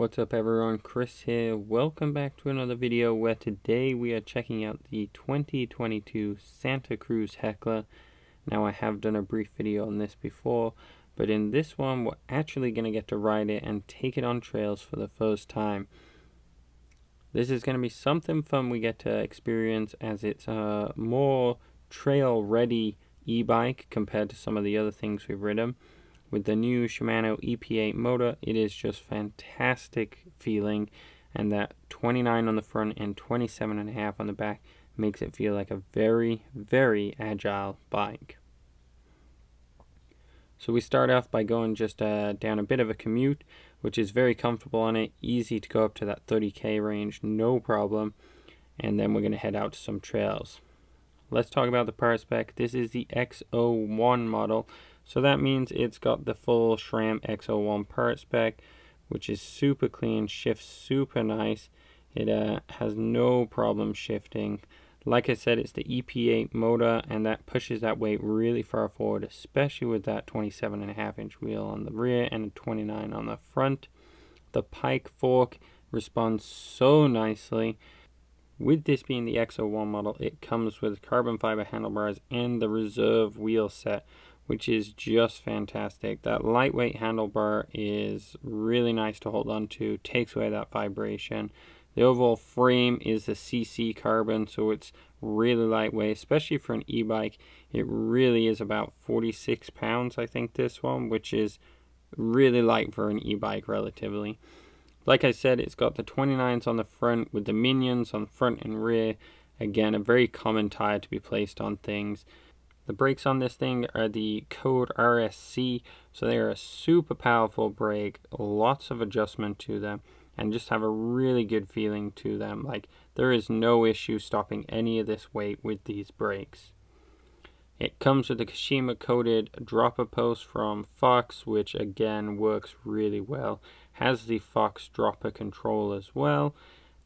What's up everyone, Chris here. Welcome back to another video where today we are checking out the 2022 Santa Cruz Heckler. Now I have done a brief video on this before, but in this one we're actually going to get to ride it and take it on trails for the first time. This is going to be something fun we get to experience, as it's a more trail ready e-bike compared to some of the other things we've ridden. With the new Shimano EP8 motor, it is just fantastic feeling, and that 29 on the front and 27.5 on the back makes it feel like a very, very agile bike. So we start off by going just down a bit of a commute, which is very comfortable on it, easy to go up to that 30k range, no problem, and then we're going to head out to some trails. Let's talk about the power spec. This is the X01 model. So that means it's got the full SRAM X01 power spec, which is super clean, shifts super nice. It has no problem shifting. Like I said, it's the EP8 motor, and that pushes that weight really far forward, especially with that 27.5-inch wheel on the rear and a 29 on the front. The Pike fork responds so nicely. With this being the X01 model, it comes with carbon fiber handlebars and the reserve wheel set, which is just fantastic. That lightweight handlebar is really nice to hold on to, takes away that vibration. The overall frame is the CC carbon, so it's really lightweight, especially for an e-bike. It really is about 46 pounds, I think, this one, which is really light for an e-bike relatively. Like I said, it's got the 29s on the front with the minions on the front and rear. Again, a very common tire to be placed on things. The brakes on this thing are the code RSC, so they are a super powerful brake, lots of adjustment to them, and just have a really good feeling to them. Like, there is no issue stopping any of this weight with these brakes. It comes with the Kashima coated dropper post from Fox, which again works really well. Has the Fox dropper control as well,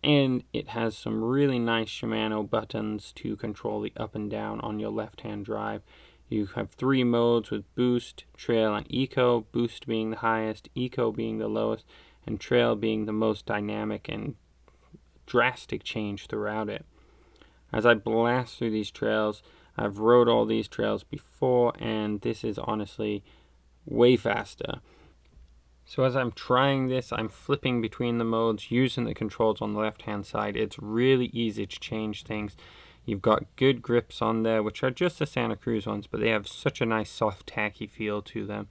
and it has some really nice Shimano buttons to control the up and down on your left hand drive. You have 3 modes with Boost, Trail, and Eco, Boost being the highest, Eco being the lowest, and Trail being the most dynamic and drastic change throughout it. As I blast through these trails, I've rode all these trails before, and this is honestly way faster. So as I'm trying this, I'm flipping between the modes, using the controls on the left hand side. It's really easy to change things. You've got good grips on there, which are just the Santa Cruz ones, but they have such a nice soft tacky feel to them.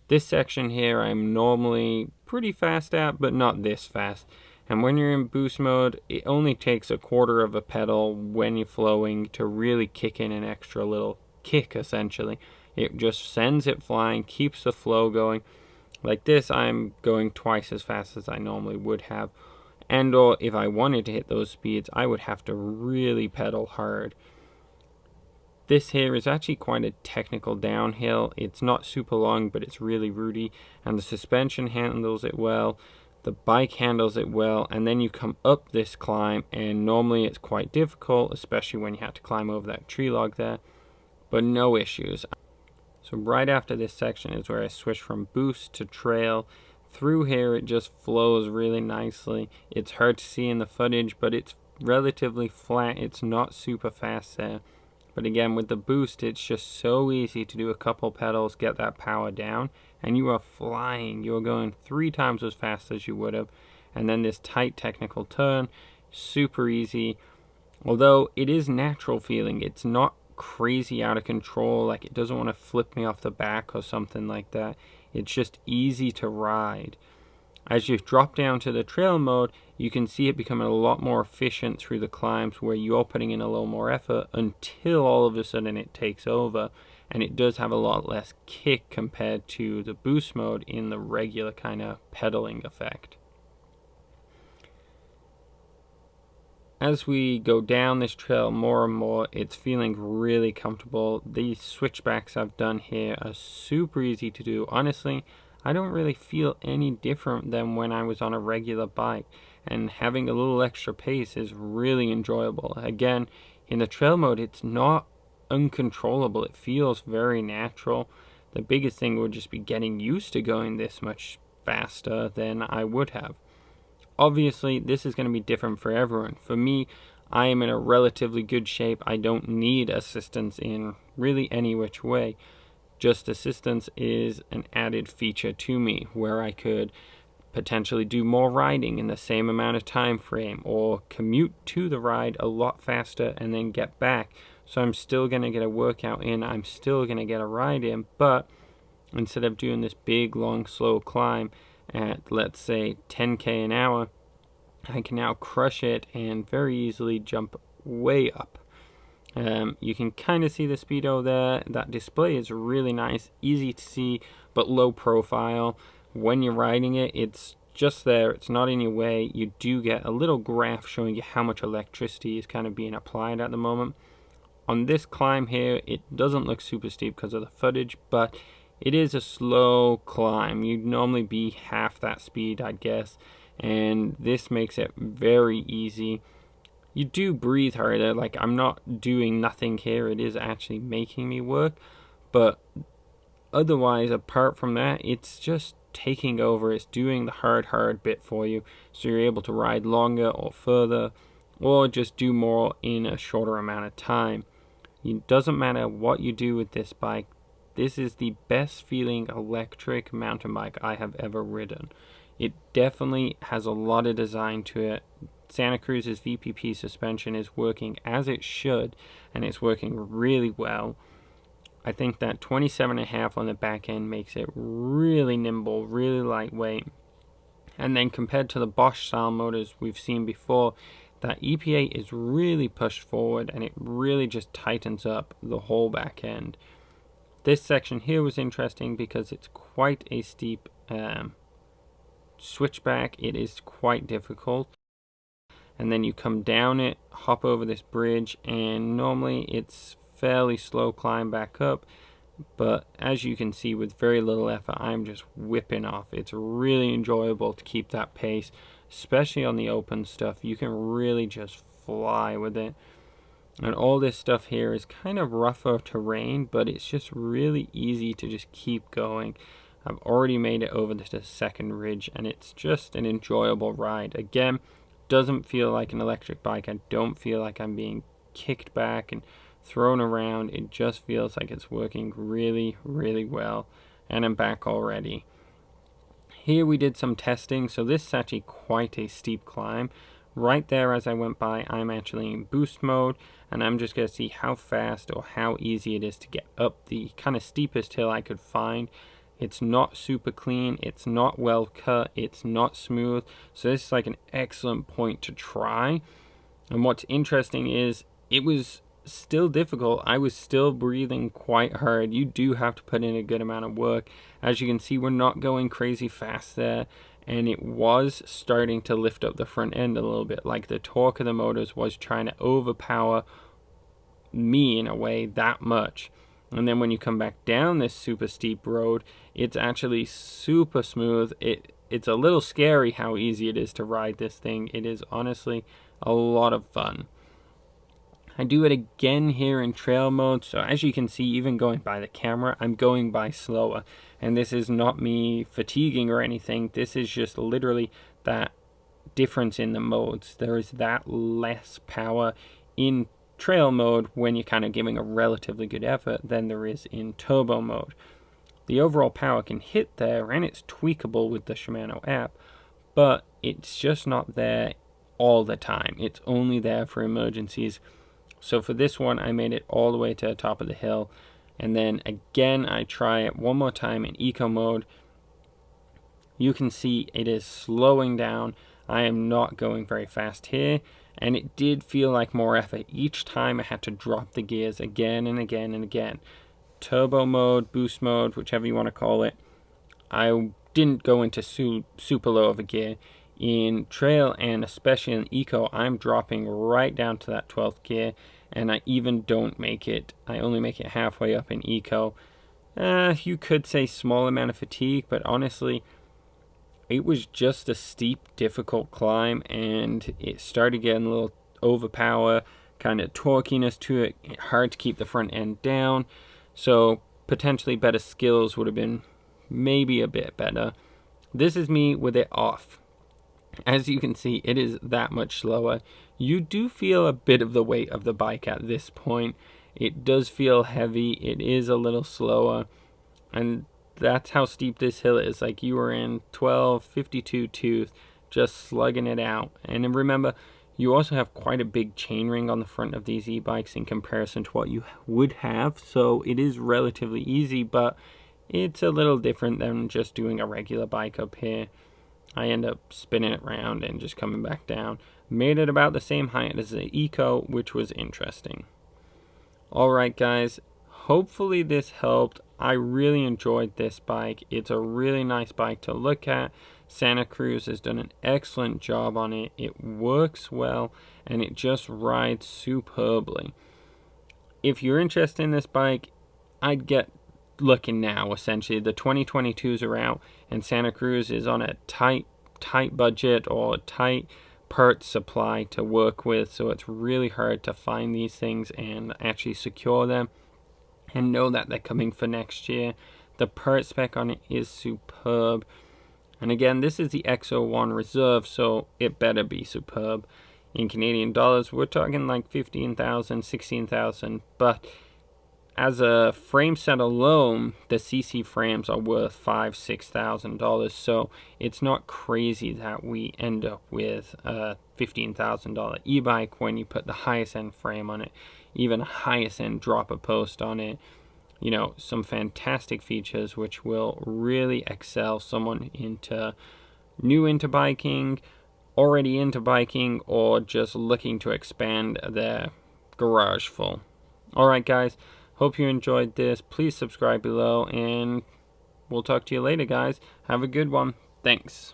This section here I'm normally pretty fast at, but not this fast. And when you're in boost mode, it only takes a quarter of a pedal when you're flowing to really kick in an extra little kick, essentially. It just sends it flying, keeps the flow going. Like this, I'm going twice as fast as I normally would have. And or if I wanted to hit those speeds, I would have to really pedal hard. This here is actually quite a technical downhill. It's not super long, but it's really rooty. And the suspension handles it well. The bike handles it well, and then you come up this climb, and normally it's quite difficult, especially when you have to climb over that tree log there, but no issues. So right after this section is where I switch from boost to trail. Through here it just flows really nicely. It's hard to see in the footage, but it's relatively flat. It's not super fast there. But again, with the boost, it's just so easy to do a couple pedals, get that power down, and you are flying. You're going 3 times as fast as you would have. And then this tight technical turn, super easy. Although it is natural feeling, it's not crazy out of control, like it doesn't want to flip me off the back or something like that. It's just easy to ride. As you drop down to the trail mode, you can see it becoming a lot more efficient through the climbs, where you're putting in a little more effort until all of a sudden it takes over, and it does have a lot less kick compared to the boost mode in the regular kind of pedaling effect. As we go down this trail more and more, it's feeling really comfortable. These switchbacks I've done here are super easy to do. Honestly, I don't really feel any different than when I was on a regular bike, and having a little extra pace is really enjoyable. Again, in the trail mode, it's not uncontrollable. It feels very natural. The biggest thing would just be getting used to going this much faster than I would have. Obviously, this is going to be different for everyone. For me, I am in a relatively good shape. I don't need assistance in really any which way. Just assistance is an added feature to me where I could potentially do more riding in the same amount of time frame, or commute to the ride a lot faster and then get back. So I'm still going to get a workout in, I'm still going to get a ride in, but instead of doing this big, long, slow climb at, let's say, 10k an hour, I can now crush it and very easily jump way up. You can kind of see the speedo there. That display is really nice, easy to see, but low profile. When you're riding it, it's just there, it's not in your way. You do get a little graph showing you how much electricity is kind of being applied at the moment. On this climb here, it doesn't look super steep because of the footage, but it is a slow climb. You'd normally be half that speed, I'd guess, and this makes it very easy. You do breathe harder, like I'm not doing nothing here, it is actually making me work, but otherwise, apart from that, it's just taking over. It's doing the hard bit for you, so you're able to ride longer or further, or just do more in a shorter amount of time. It doesn't matter what you do with this bike, this is the best feeling electric mountain bike I have ever ridden. It definitely has a lot of design to it. Santa Cruz's VPP suspension is working as it should, and it's working really well. I think that 27.5 on the back end makes it really nimble, really lightweight. And then compared to the Bosch style motors we've seen before, that EPA is really pushed forward and it really just tightens up the whole back end. This section here was interesting because it's quite a steep switchback. It is quite difficult. And then you come down it, hop over this bridge, and normally it's fairly slow climb back up, but as you can see, with very little effort, I'm just whipping off. It's really enjoyable to keep that pace, especially on the open stuff. You can really just fly with it. And all this stuff here is kind of rougher terrain, but it's just really easy to just keep going. I've already made it over to the second ridge, and it's just an enjoyable ride. Again, doesn't feel like an electric bike. I don't feel like I'm being kicked back and thrown around. It just feels like it's working really well, and I'm back already. Here we did some testing, so this is actually quite a steep climb. Right there as I went by, I'm actually in boost mode, and I'm just going to see how fast or how easy it is to get up the kind of steepest hill I could find. It's not super clean, it's not well cut, it's not smooth, so this is like an excellent point to try. And what's interesting is it was still difficult. I was still breathing quite hard. You do have to put in a good amount of work. As you can see, we're not going crazy fast there, and it was starting to lift up the front end a little bit, like the torque of the motors was trying to overpower me in a way that much. And then when you come back down this super steep road, it's actually super smooth. It's a little scary how easy it is to ride this thing. It is honestly a lot of fun. I do it again here in trail mode, so as you can see, even going by the camera, I'm going by slower. And this is not me fatiguing or anything, this is just literally that difference in the modes. There is that less power in trail mode when you're kind of giving a relatively good effort than there is in turbo mode. The overall power can hit there, and it's tweakable with the Shimano app, but it's just not there all the time. It's only there for emergencies. So for this one, I made it all the way to the top of the hill, and then again I try it one more time in eco mode. You can see it is slowing down. I am not going very fast here, and it did feel like more effort. Each time I had to drop the gears again and again and again. Turbo mode, boost mode, whichever you want to call it. I didn't go into super low of a gear. In trail and especially in eco, I'm dropping right down to that 12th gear, and I even don't make it. I only make it halfway up in eco. You could say small amount of fatigue, but honestly, it was just a steep, difficult climb, and it started getting a little overpower, kind of torquiness to it, hard to keep the front end down. So potentially better skills would have been maybe a bit better. This is me with it off. As you can see, it is that much slower. You do feel a bit of the weight of the bike at this point. It does feel heavy. It is a little slower. And that's how steep this hill is. Like, you were in 1252 tooth, just slugging it out. And then remember, you also have quite a big chainring on the front of these e-bikes in comparison to what you would have. So it is relatively easy, but it's a little different than just doing a regular bike up here. I end up spinning it around and just coming back down. Made it about the same height as the Eco, which was interesting. Alright guys, hopefully this helped. I really enjoyed this bike. It's a really nice bike to look at. Santa Cruz has done an excellent job on it. It works well and it just rides superbly. If you're interested in this bike, I'd get looking now. Essentially, the 2022s are out and Santa Cruz is on a tight budget or a tight part supply to work with, so it's really hard to find these things and actually secure them and know that they're coming for next year. The part spec on it is superb, and again, this is the X01 reserve, so it better be superb. In Canadian dollars, we're talking like 15,000, 16,000, but as a frame set alone, the CC frames are worth $5,000-$6,000, so it's not crazy that we end up with a $15,000 e-bike when you put the highest end frame on it, even a highest end dropper post on it. You know, some fantastic features which will really excel someone new into biking, already into biking, or just looking to expand their garage full. Alright guys, hope you enjoyed this. Please subscribe below, and we'll talk to you later, guys. Have a good one. Thanks.